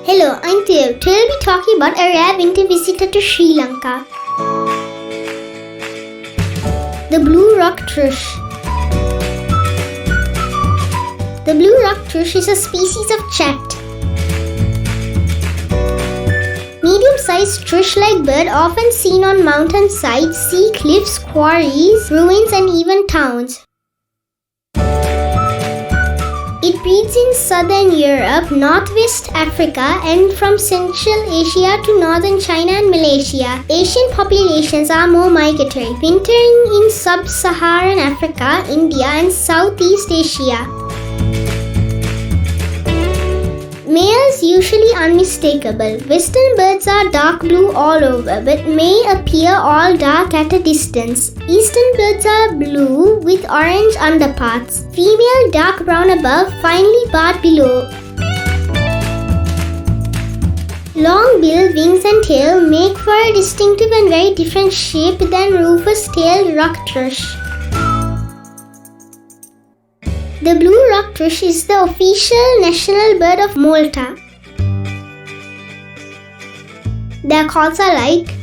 Hello, I'm Thinev. Today we'll be talking about a rare winter visitor to Sri Lanka. The blue rock-thrush. The blue rock-thrush is a species of chat. Medium-sized thrush-like bird often seen on mountainsides, sea cliffs, quarries, ruins and even towns. It breeds in southern Europe, northwest Africa and from Central Asia to northern China and Malaysia. Asian populations are more migratory, wintering in sub-Saharan Africa, India and Southeast Asia. Males usually unmistakable. Western birds are dark blue all over but may appear all dark at a distance. Eastern birds are blue with orange underparts. Female dark brown above, finely barred below. Long bill, wings and tail make for a distinctive and very different shape than rufous-tailed rock-thrush. The blue rock-thrush is the official national bird of Malta. Their calls are like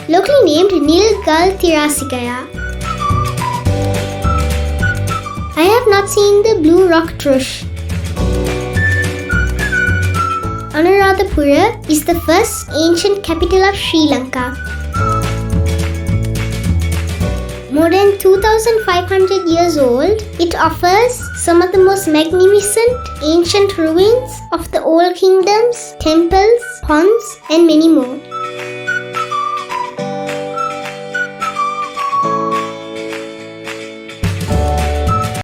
locally named Nilgal Thirasikaya. I have not seen the blue rock-thrush. Anuradhapura is the first ancient capital of Sri Lanka. More than 2,500 years old, it offers some of the most magnificent ancient ruins of the old kingdoms, temples, ponds, and many more.